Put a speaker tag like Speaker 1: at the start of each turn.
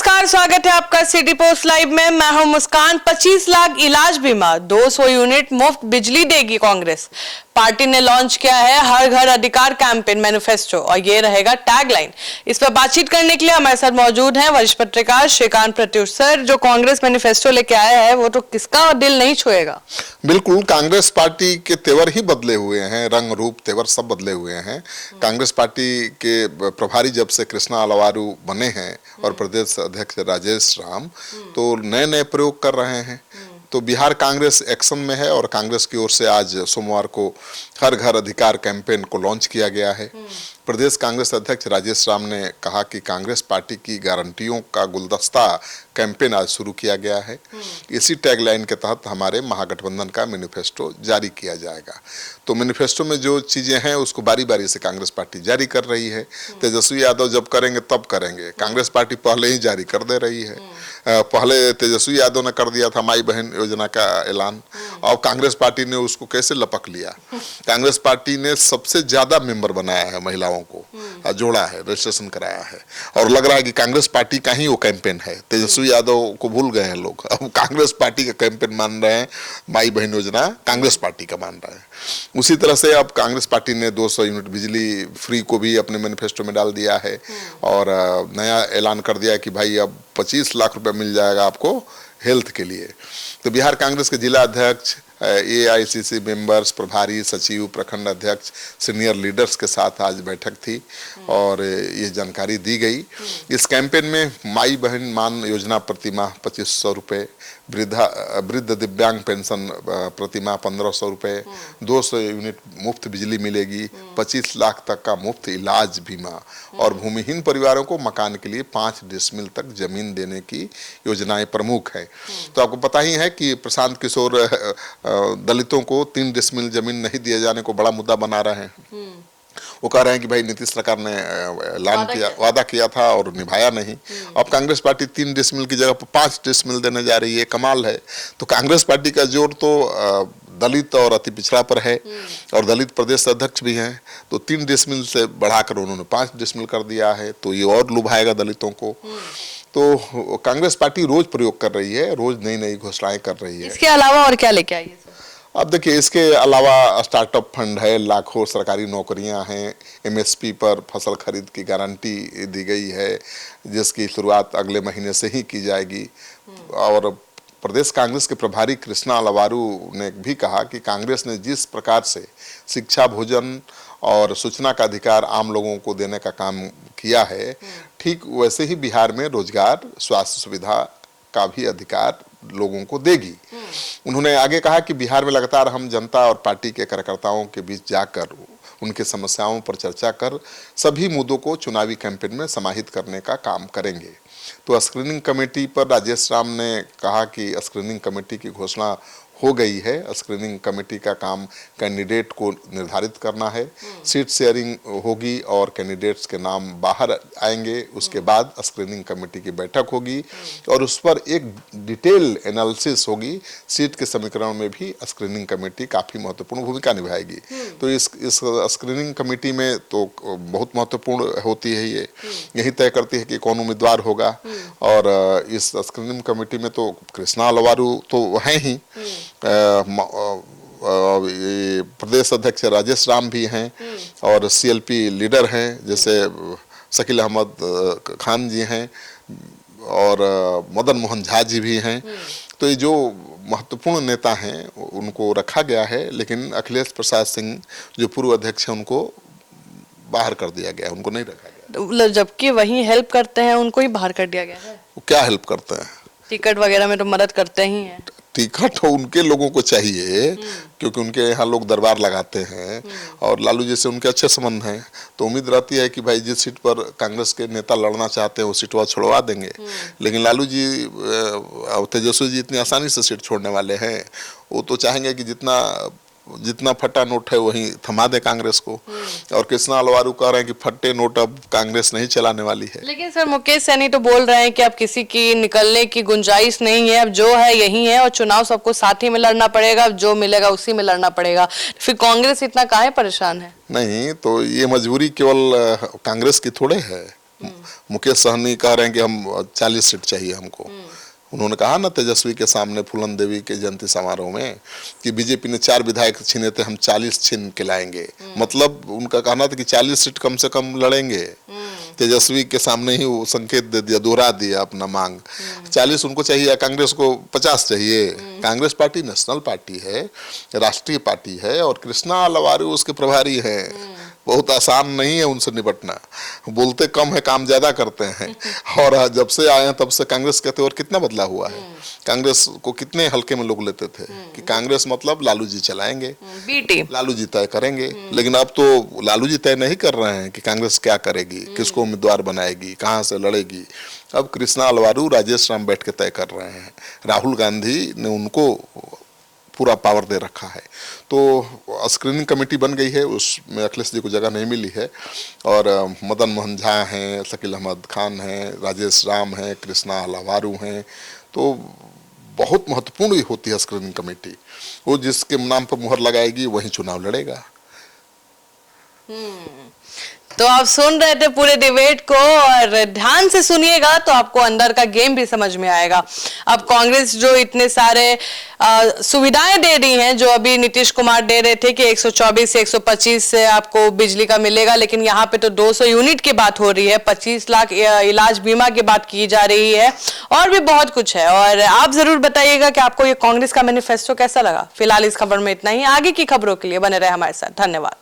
Speaker 1: नमस्कार, स्वागत है आपका सिटी पोस्ट लाइव में। मैं हूं मुस्कान। 25 लाख इलाज बीमा, 200 यूनिट मुफ्त बिजली देगी कांग्रेस। पार्टी ने लॉन्च किया है हर घर अधिकार कैंपेन मैनिफेस्टो और ये रहेगा टैगलाइन। इस पर बातचीत करने के लिए हमारे साथ मौजूद हैं वरिष्ठ पत्रकार श्रीकांत प्रत्युष। सर, जो कांग्रेस मैनिफेस्टो लेके आया है वो तो किसका दिल नहीं छुएगा।
Speaker 2: बिल्कुल, कांग्रेस पार्टी के तेवर ही बदले हुए हैं, रंग रूप तेवर सब बदले हुए हैं। कांग्रेस पार्टी के प्रभारी जब से कृष्णा अलवारू बने हैं और प्रदेश अध्यक्ष राजेश राम, तो नए नए प्रयोग कर रहे हैं। तो बिहार कांग्रेस एक्शन में है और कांग्रेस की ओर से आज सोमवार को हर घर अधिकार कैंपेन को लॉन्च किया गया है। प्रदेश कांग्रेस अध्यक्ष राजेश राम ने कहा कि कांग्रेस पार्टी की गारंटियों का गुलदस्ता कैंपेन आज शुरू किया गया है। इसी टैगलाइन के तहत हमारे महागठबंधन का मैनिफेस्टो जारी किया जाएगा। तो मैनिफेस्टो में जो चीजें हैं उसको बारी बारी से कांग्रेस पार्टी जारी कर रही है। तेजस्वी यादव जब करेंगे तब करेंगे, कांग्रेस पार्टी पहले ही जारी कर दे रही है। पहले तेजस्वी यादव ने कर दिया था माई बहन योजना का ऐलान, और कांग्रेस पार्टी ने उसको कैसे लपक लिया। कांग्रेस पार्टी ने सबसे ज्यादा मेंबर बनाया है, महिलाओं को जोड़ा है, रजिस्ट्रेशन कराया है, और लग रहा है कि कांग्रेस पार्टी का ही वो कैंपेन है। तेजस्वी यादव को भूल गए हैं लोग, अब कांग्रेस पार्टी का कैंपेन मान रहे हैं। माई बहन योजना कांग्रेस पार्टी का मान रहे हैं। उसी तरह से अब कांग्रेस पार्टी ने 200 यूनिट बिजली फ्री को भी अपने मैनिफेस्टो में डाल दिया है और नया ऐलान कर दिया है कि भाई अब 25 लाख रुपए मिल जाएगा आपको हेल्थ के लिए। तो बिहार कांग्रेस के जिला अध्यक्ष, AICC मेंबर्स, प्रभारी, सचिव, प्रखंड अध्यक्ष, सीनियर लीडर्स के साथ आज बैठक थी और ये जानकारी दी गई। इस कैंपेन में माई बहन मान योजना प्रतिमाह 2500 रुपये, वृद्ध दिव्यांग पेंशन प्रतिमाह 1500 रुपये, 200 यूनिट मुफ्त बिजली मिलेगी, 25 लाख तक का मुफ्त इलाज बीमा और भूमिहीन परिवारों को मकान के लिए 5 डिसमिल तक जमीन देने की योजनाएं प्रमुख है। तो आपको पता ही है कि प्रशांत किशोर दलितों को 3 डिसमिल जमीन नहीं दिए जाने को बड़ा मुद्दा बना रहे हैं। वो कह रहे हैं कि भाई नीतीश सरकार ने वादा किया था और निभाया नहीं। अब कांग्रेस पार्टी 3 डिसमिल की जगह पर 5 डिसमिल देने जा रही है, कमाल है। तो कांग्रेस पार्टी का जोर तो दलित और अति पिछड़ा पर है और दलित प्रदेश अध्यक्ष भी हैं। तो 3 डिसमिल से बढ़ाकर उन्होंने 5 डिसमिल कर दिया है, तो ये और लुभाएगा दलितों को। तो कांग्रेस पार्टी रोज प्रयोग कर रही है, रोज नई नई घोषणाएं कर रही है।
Speaker 1: इसके अलावा और क्या लेके आई है?
Speaker 2: अब देखिए, इसके अलावा स्टार्टअप फंड है, लाखों सरकारी नौकरियां हैं, MSP पर फसल खरीद की गारंटी दी गई है जिसकी शुरुआत अगले महीने से ही की जाएगी। और प्रदेश कांग्रेस के प्रभारी कृष्णा अलवारू ने भी कहा कि कांग्रेस ने जिस प्रकार से शिक्षा, भोजन और सूचना का अधिकार आम लोगों को देने का काम किया है, ठीक वैसे ही बिहार में रोजगार, स्वास्थ्य सुविधा का भी अधिकार लोगों को देगी। उन्होंने आगे कहा कि बिहार में लगातार हम जनता और पार्टी के कार्यकर्ताओं के बीच जाकर उनकी समस्याओं पर चर्चा कर सभी मुद्दों को चुनावी कैंपेन में समाहित करने का काम करेंगे। तो स्क्रीनिंग कमेटी पर राजेश राम ने कहा कि स्क्रीनिंग कमेटी की घोषणा हो गई है। स्क्रीनिंग कमेटी का काम कैंडिडेट को निर्धारित करना है, सीट शेयरिंग होगी और कैंडिडेट्स के नाम बाहर आएंगे। उसके बाद स्क्रीनिंग कमेटी की बैठक होगी और उस पर एक डिटेल एनालिसिस होगी। सीट के समीकरण में भी स्क्रीनिंग कमेटी काफ़ी महत्वपूर्ण भूमिका निभाएगी। तो इस स्क्रीनिंग कमेटी में तो बहुत महत्वपूर्ण होती है, ये यही तय करती है कि कौन उम्मीदवार होगा। और इस स्क्रीनिंग कमेटी में तो कृष्णा अलवारू तो हैं ही, प्रदेश अध्यक्ष राजेश राम भी हैं और CLP लीडर हैं जैसे शकील अहमद खान जी हैं और मदन मोहन झा जी भी हैं। तो ये जो महत्वपूर्ण नेता हैं उनको रखा गया है, लेकिन अखिलेश प्रसाद सिंह जो पूर्व अध्यक्ष हैं उनको बाहर कर दिया गया, उनको नहीं रखा गया।
Speaker 1: जबकि वही हेल्प करते हैं उनको ही बाहर कर दिया गया है।
Speaker 2: वो क्या हेल्प करते हैं?
Speaker 1: टिकट वगैरह में तो मदद करते ही हैं।
Speaker 2: टिकट उनके लोगों को चाहिए क्योंकि उनके यहाँ लोग दरबार लगाते हैं और लालू जी से उनके अच्छे संबंध हैं। तो उम्मीद रहती है कि भाई जिस सीट पर कांग्रेस के नेता लड़ना चाहते हैं वो सीट वह छुड़वा देंगे। लेकिन लालू जी और तेजस्वी जी इतनी आसानी से सीट छोड़ने वाले हैं। वो तो चाहेंगे कि जितना फटा नोट है वही थमा दे कांग्रेस को। और कृष्णा अलवारू कह रहे हैं कि फट्टे नोट अब कांग्रेस नहीं चलाने वाली है।
Speaker 1: लेकिन सर, मुकेश सैनी तो बोल रहे हैं कि अब किसी की निकलने की गुंजाइश नहीं है, अब जो है यही है और चुनाव सबको साथ ही में लड़ना पड़ेगा, अब जो मिलेगा उसी में लड़ना पड़ेगा। फिर कांग्रेस इतना काहे परेशान है?
Speaker 2: नहीं, तो ये मजबूरी केवल कांग्रेस की थोड़े है, मुकेश सहनी कह रहे हैं कि हम 40 सीट चाहिए हमको। उन्होंने कहा ना तेजस्वी के सामने फूलन देवी के जयंती समारोह में कि बीजेपी ने 4 विधायक छीने थे, हम 40 छीन के लाएंगे। मतलब उनका कहना था कि 40 सीट कम से कम लड़ेंगे। तेजस्वी के सामने ही वो संकेत दे दिया, दोहरा दिया अपना मांग। 40 उनको चाहिए, कांग्रेस को 50 चाहिए। कांग्रेस पार्टी नेशनल पार्टी है, राष्ट्रीय पार्टी है और कृष्णा अलवारू उसके प्रभारी हैं। बहुत आसान नहीं है उनसे निपटना। बोलते कम है, काम ज्यादा करते हैं। और जब से आए हैं तब से कांग्रेस के तेवर कितना बदला हुआ है। कांग्रेस को कितने हल्के में लोग लेते थे कि कांग्रेस मतलब लालू जी चलाएंगे,
Speaker 1: बीटी
Speaker 2: लालू जी तय करेंगे। लेकिन अब तो लालू जी तय नहीं कर रहे हैं कि कांग्रेस क्या करेगी, किसको उम्मीदवार बनाएगी, कहां से लड़ेगी। अब कृष्णा अलवारू, राजेश राम बैठ के तय कर रहे हैं। राहुल गांधी ने उनको पूरा पावर दे रखा है। तो स्क्रीनिंग कमेटी बन गई है, उसमें अखिलेश जी को जगह नहीं मिली है। और मदन मोहन झा हैं, शकील अहमद खान हैं, राजेश राम हैं, कृष्णा अलवारू हैं। तो बहुत महत्वपूर्ण होती है स्क्रीनिंग कमेटी। वो जिसके नाम पर मुहर लगाएगी वही चुनाव लड़ेगा।
Speaker 1: तो आप सुन रहे थे पूरे डिबेट को और ध्यान से सुनिएगा तो आपको अंदर का गेम भी समझ में आएगा। अब कांग्रेस जो इतने सारे सुविधाएं दे रही हैं, जो अभी नीतीश कुमार दे रहे थे कि 124 से 125 से आपको बिजली का मिलेगा, लेकिन यहाँ पे तो 200 यूनिट की बात हो रही है, 25 लाख इलाज बीमा की बात की जा रही है और भी बहुत कुछ है। और आप जरूर बताइएगा कि आपको ये कांग्रेस का मैनिफेस्टो कैसा लगा। फिलहाल इस खबर में इतना ही। आगे की खबरों के लिए बने रहे हमारे साथ। धन्यवाद।